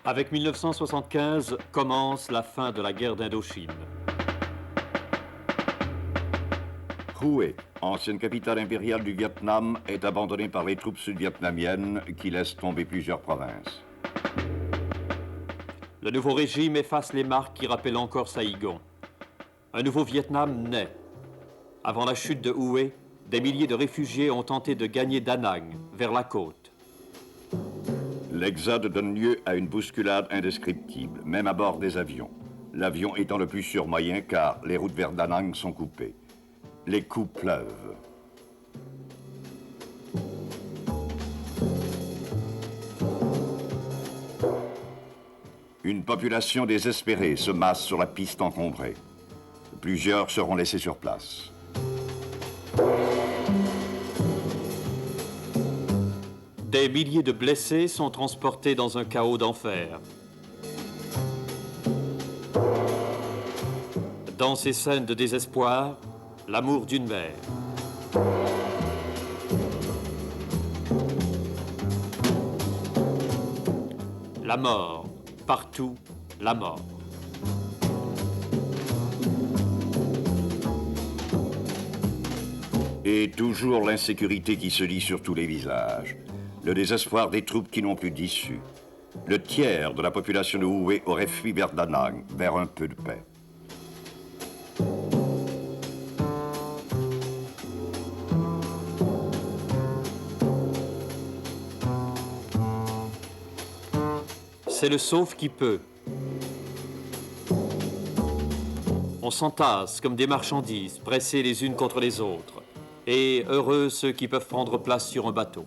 Avec 1975 commence la fin de la guerre d'Indochine. Hue, ancienne capitale impériale du Vietnam, est abandonnée par les troupes sud-vietnamiennes qui laissent tomber plusieurs provinces. Le nouveau régime efface les marques qui rappellent encore Saïgon. Un nouveau Vietnam naît. Avant la chute de Hue, des milliers de réfugiés ont tenté de gagner Da Nang, vers la côte. L'exode donne lieu à une bousculade indescriptible, même à bord des avions. L'avion étant le plus sûr moyen car les routes vers Da Nang sont coupées. Les coups pleuvent. Une population désespérée se masse sur la piste encombrée. Plusieurs seront laissés sur place. Des milliers de blessés sont transportés dans un chaos d'enfer. Dans ces scènes de désespoir, l'amour d'une mère. La mort, partout, la mort. Et toujours l'insécurité qui se lit sur tous les visages. Le désespoir des troupes qui n'ont plus d'issue. Le tiers de la population de Hue aurait fui vers Da Nang, vers un peu de paix. C'est le sauve qui peut. On s'entasse comme des marchandises, pressées les unes contre les autres. Et heureux ceux qui peuvent prendre place sur un bateau.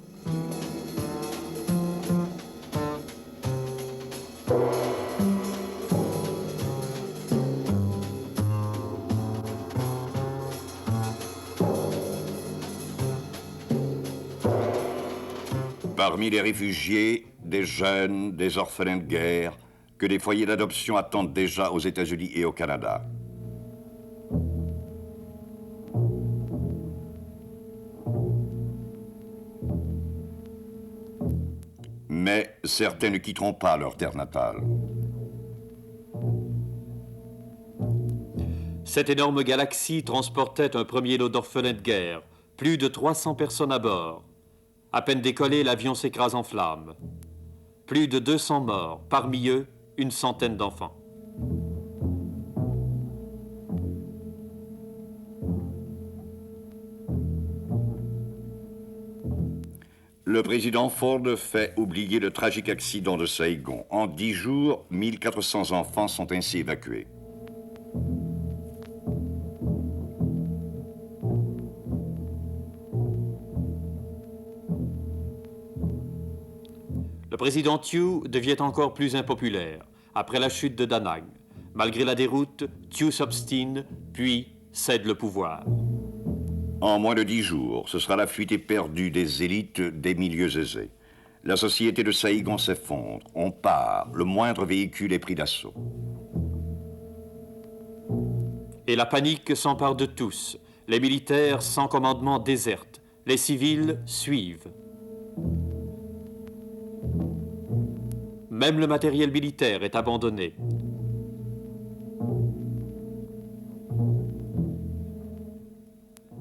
Parmi les réfugiés, des jeunes, des orphelins de guerre, que des foyers d'adoption attendent déjà aux États-Unis et au Canada. Mais certains ne quitteront pas leur terre natale. Cette énorme galaxie transportait un premier lot d'orphelins de guerre, plus de 300 personnes à bord. À peine décollé, l'avion s'écrase en flammes. Plus de 200 morts, parmi eux, une centaine d'enfants. Le président Ford fait oublier le tragique accident de Saïgon. En 10 jours, 1400 enfants sont ainsi évacués. Le président Thieu devient encore plus impopulaire après la chute de Da Nang. Malgré la déroute, Thieu s'obstine, puis cède le pouvoir. En moins de 10 jours, ce sera la fuite éperdue des élites des milieux aisés. La société de Saïgon s'effondre. On part. Le moindre véhicule est pris d'assaut. Et la panique s'empare de tous. Les militaires sans commandement désertent. Les civils suivent. Même le matériel militaire est abandonné.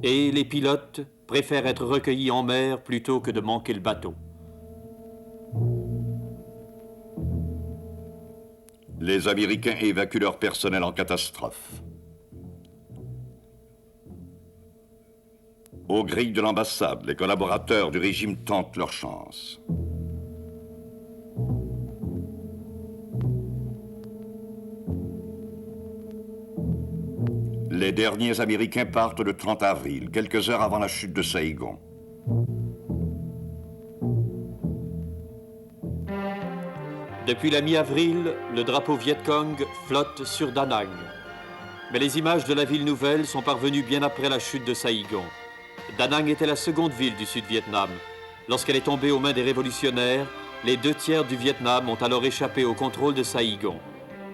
Et les pilotes préfèrent être recueillis en mer plutôt que de manquer le bateau. Les Américains évacuent leur personnel en catastrophe. Aux grilles de l'ambassade, les collaborateurs du régime tentent leur chance. Les derniers Américains partent le 30 avril, quelques heures avant la chute de Saïgon. Depuis la mi-avril, le drapeau Viet Cong flotte sur Da Nang. Mais les images de la ville nouvelle sont parvenues bien après la chute de Saïgon. Da Nang était la seconde ville du Sud-Vietnam. Lorsqu'elle est tombée aux mains des révolutionnaires, les 2 tiers du Vietnam ont alors échappé au contrôle de Saïgon.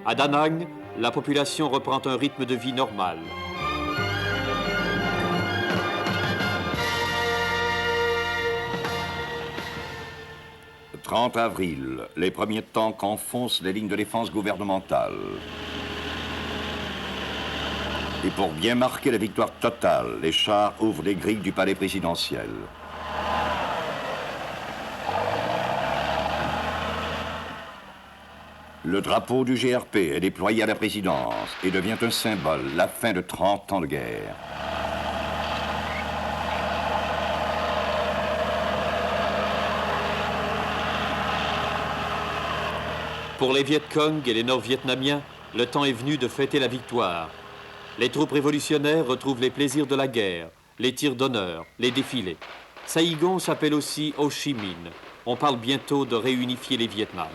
À Da Nang, la population reprend un rythme de vie normal. 30 avril, les premiers tanks enfoncent les lignes de défense gouvernementales. Et pour bien marquer la victoire totale, les chars ouvrent les grilles du palais présidentiel. Le drapeau du GRP est déployé à la présidence et devient un symbole, la fin de 30 ans de guerre. Pour les Viet Cong et les Nord-Vietnamiens, le temps est venu de fêter la victoire. Les troupes révolutionnaires retrouvent les plaisirs de la guerre, les tirs d'honneur, les défilés. Saïgon s'appelle aussi Ho Chi Minh. On parle bientôt de réunifier les Vietnam.